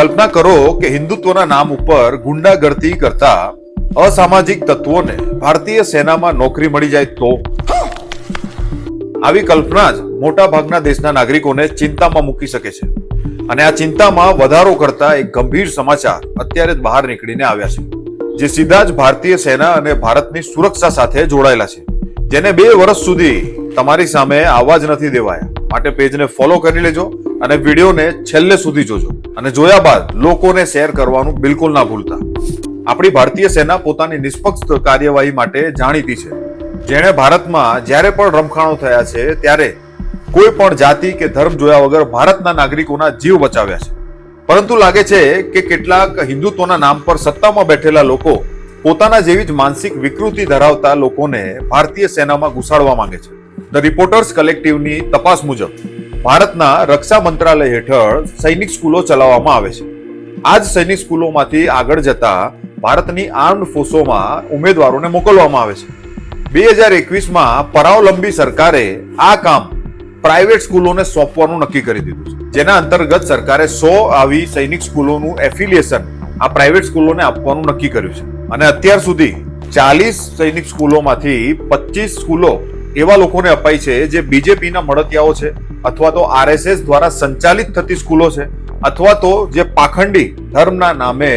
કલ્પના કરો કે હિન્દુત્વના નામ ઉપર ગુંડાગર્દી કરતા અસામાજિક તત્વોને ભારતીય સેનામાં નોકરી મળી જાય તો આવી કલ્પના જ મોટા ભાગના દેશના નાગરિકોને ચિંતામાં મૂકી શકે છે. અને આ ચિંતામાં વધારો કરતા એક ગંભીર સમાચાર અત્યારે જ બહાર નીકળીને આવ્યા છે, જે સીધા જ ભારતીય સેના અને ભારતની સુરક્ષા સાથે જોડાયેલા છે, જેને 2 વર્ષ સુધી તમારી સામે આવવા જ નથી દેવાયા. માટે પેજને ફોલો કરી લેજો અને વિડીયોને છેલ્લે સુધી જોજો, અને જોયા બાદ લોકોને શેર કરવાનું બિલકુલ ના ભૂલતા. આપણી ભારતીય સેના પોતાની નિષ્પક્ષ કાર્યવાહી માટે જાણીતી છે, જેણે ભારતમાં જ્યારે પણ રમખાણો થયા છે ત્યારે કોઈ પણ જાતિ કે ધર્મ જોયા વગર ભારતના નાગરિકોના જીવ બચાવ્યા છે. પરંતુ લાગે છે કે કેટલાક હિન્દુત્વના નામ પર સત્તામાં બેઠેલા લોકો પોતાના જેવી જ માનસિક વિકૃતિ ધરાવતા લોકોને ભારતીય સેનામાં ઘુસાડવા માંગે છે. ધ રિપોર્ટર્સ કલેક્ટિવની તપાસ મુજબ ભારતના રક્ષા મંત્રાલય હેઠળ સૈનિક સ્કૂલો ચલાવવામાં આવે છે. આ જ સૈનિક સ્કૂલોમાંથી આગળ જતા ભારતની આર્મ્ડ ફોર્સોમાં ઉમેદવારોને મોકલવામાં આવે છે. 2021માં પરાવલંબી સરકારે આ કામ પ્રાઇવેટ સ્કૂલોને સોંપવાનું નક્કી કરી દીધું છે, જેના અંતર્ગત સરકારે 100 આવી સૈનિક સ્કૂલોનું એફિલિએશન આ પ્રાઇવેટ સ્કૂલોને આપવાનું નક્કી કર્યું છે. અને અત્યાર સુધી 40 સૈનિક સ્કૂલોમાંથી 25 સ્કૂલો એવા લોકોને અપાઈ છે જે બીજેપીના મળતિયાઓ છે, અથવા તો આરએસએસ દ્વારા સંચાલિત થતી સ્કૂલો છે, અથવા તો જે પાખંડી ધર્મના નામે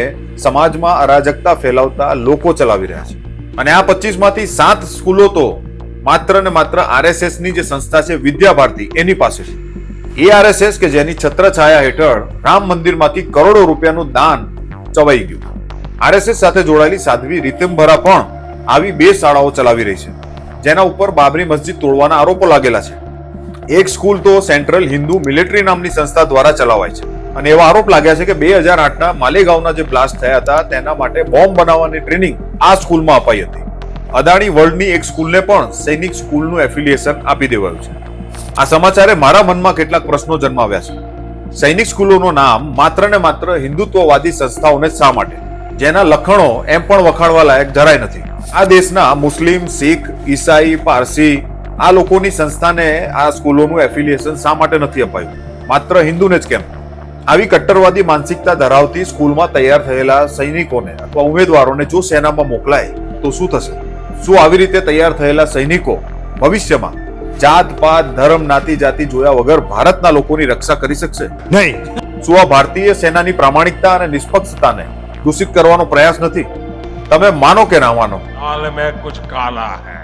સમાજમાં અરાજકતા ફેલાવતા લોકો ચલાવી રહ્યા છે. અને આ 25 માંથી 7 સ્કૂલો તો માત્ર ને માત્ર આરએસએસ ની જે સંસ્થા છે વિદ્યા ભારતી એની પાસે છે. એ આરએસએસ કે જેની છત્રછાયા હેઠળ રામ મંદિરમાંથી કરોડો રૂપિયાનું દાન ચવાઈ ગયું. આરએસએસ સાથે જોડાયેલી સાધ્વી રીતમભરા પણ આવી 2 શાળાઓ ચલાવી રહી છે, જેના ઉપર બાબરી મસ્જિદ તોડવાના આરોપો લાગેલા છે. એક સ્કૂલ તો સેન્ટ્રલ હિન્દુ મિલિટરી નામની સંસ્થા દ્વારા ચલાવાય છે, અને એવા આરોપ લાગ્યા છે કે 2008ના માલેગાંવના જે બ્લાસ્ટ થયા હતા તેના માટે બોમ્બ બનાવવાની ટ્રેનિંગ આ સ્કૂલમાં અપાઈ હતી. અદાણી વર્લ્ડની એક સ્કૂલને પણ સૈનિક સ્કૂલનું એફિલિએશન આપી દેવાયું છે. આ સમાચારે મારા મનમાં કેટલાક પ્રશ્નો જન્માવ્યા છે. સૈનિક સ્કૂલોનું નામ માત્ર ને માત્ર હિન્દુત્વવાદી સંસ્થાઓને શા માટે, જેના લખણો એમ પણ વખાણવા લાયક જરાય નથી. આ દેશના મુસ્લિમ, શીખ, ઈસાઈ, પારસી આ લોકોની સંસ્થાને આ સ્કૂલોનું એફિલિએશન શા માટે નથી અપાયું, માત્ર હિન્દુને જ કેમ? આવી કટ્ટરવાદી માનસિકતા ધરાવતી સ્કૂલમાં તૈયાર થયેલા સૈનિકોને અથવા ઉમેદવારોને જો સેનામાં મોકલાય તો શું થશે? શું આવી રીતે તૈયાર થયેલા સૈનિકો ભવિષ્યમાં જાત પાત ધર્મ નાતી જાતિ જોયા વગર ભારતના લોકોની રક્ષા કરી શકશે? નહીં. શું આ ભારતીય સેનાની પ્રામાણિકતા અને નિષ્પક્ષતાને દૂષિત કરવાનો પ્રયાસ નથી? તમે માનો કે ના માનો, हाल में कुछ काला है.